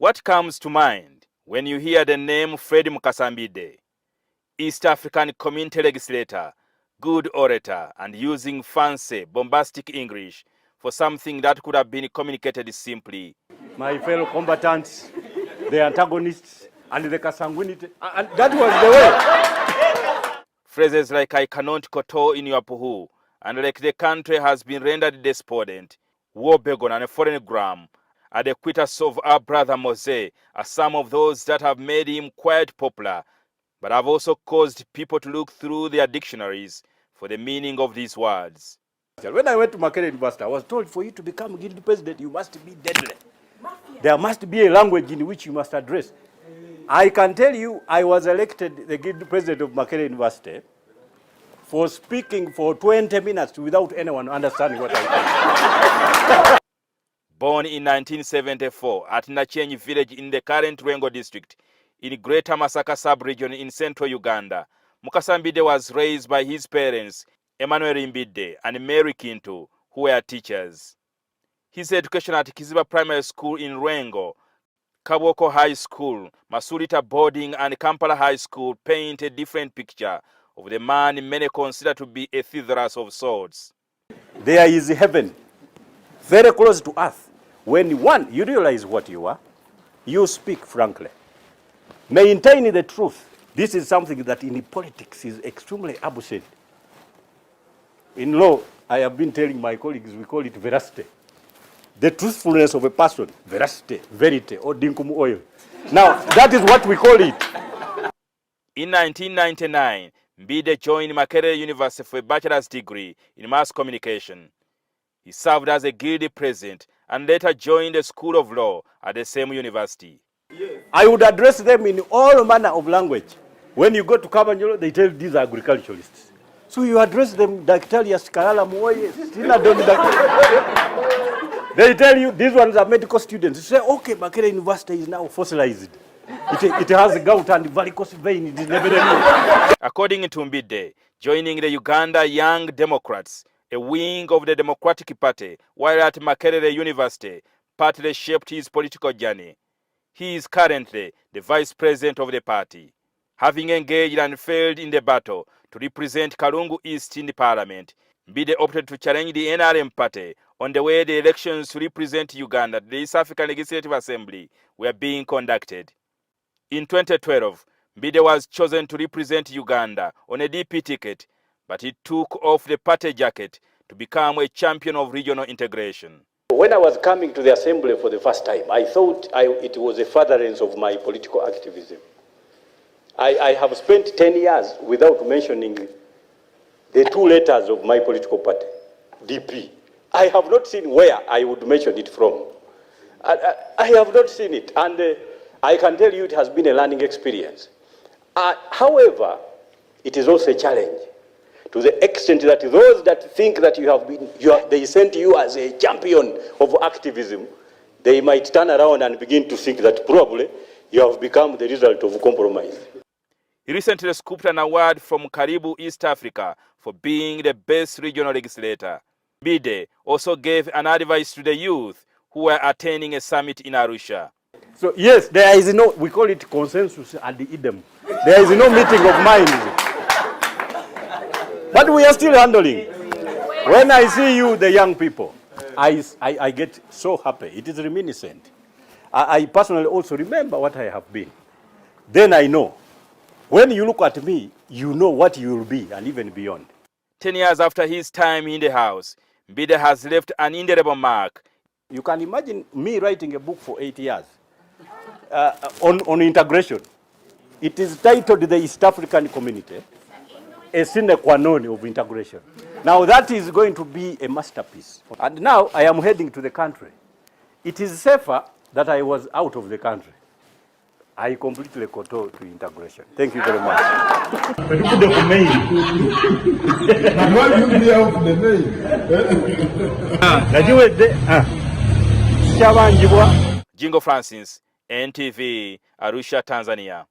What comes to mind when you hear the name Fred Mukasa Mbidde? East African community legislator, good orator, and using fancy, bombastic English for something that could have been communicated simply. My fellow combatants, the antagonists, and the consanguinity, and that was the way. Phrases like "I cannot koto in your puhu," and like "the country has been rendered despondent," war begon and a foreign gram, and the quitters of our brother Mose are some of those that have made him quite popular, but have also caused people to look through their dictionaries for the meaning of these words. When I went to Makerere University, I was told for you to become guild president, you must be deadly. There must be a language in which you must address. I can tell you, I was elected the guild president of Makerere University for speaking for 20 minutes without anyone understanding what I said. Born in 1974 at Nachenyi village in the current Rwengo district in Greater Masaka sub-region in central Uganda, Mukasa Mbidde was raised by his parents, Emmanuel Mbidde and Mary Kintu, who were teachers. His education at Kiziba Primary School in Rwengo, Kabwoko High School, Masulita Boarding and Kampala High School paint a different picture of the man many consider to be a Theodorus of sorts. There is heaven, very close to earth. When you realize what you are, you speak frankly. Maintain the truth. This is something that in politics is extremely absent. In law, I have been telling my colleagues, we call it veracity. The truthfulness of a person, veracity, verite, or dinkum oil. Now, that is what we call it. In 1999, Mbidde joined Makerere University for a bachelor's degree in mass communication. He served as a guild president and later joined the School of Law at the same university. I would address them in all manner of language. When you go to Kabanyolo, they tell these are agriculturalists. So you address them, Dactarius, Kalala, Moye, they tell you these ones are medical students. You say, okay, Makerere University is now fossilized. It has gout and varicose vein. It is never. According to Mbidde, joining the Uganda Young Democrats, a wing of the Democratic Party, while at Makerere University, partly shaped his political journey. He is currently the vice president of the party. Having engaged and failed in the battle to represent Kalungu East in the parliament, Mbidde opted to challenge the NRM party on the way the elections to represent Uganda at the East African Legislative Assembly were being conducted. In 2012, Mbidde was chosen to represent Uganda on a DP ticket, but he took off the party jacket to become a champion of regional integration. When I was coming to the assembly for the first time, I thought it was a furtherance of my political activism. I have spent 10 years without mentioning the two letters of my political party, DP. I have not seen where I would mention it from. I have not seen it, and I can tell you it has been a learning experience. However, it is also a challenge to the extent that those that think that they sent you as a champion of activism, they might turn around and begin to think that probably you have become the result of compromise. He recently scooped an award from Karibu East Africa for being the best regional legislator. Mbidde also gave an advice to the youth who were attending a summit in Arusha. So yes, there is no, we call it consensus at the idem. There is no meeting of minds. But we are still handling. When I see you, the young people, I get so happy. It is reminiscent. I personally also remember what I have been. Then I know. When you look at me, you know what you will be and even beyond. 10 years after his time in the House, Mbidde has left an indelible mark. You can imagine me writing a book for 8 years on integration. It is titled The East African Community, a sine qua non of integration. Now that is going to be a masterpiece. And now I am heading to the country. It is safer that I was out of the country. I completely koto to integration. Thank you very much. Jingo Francis, NTV, Arusha, Tanzania.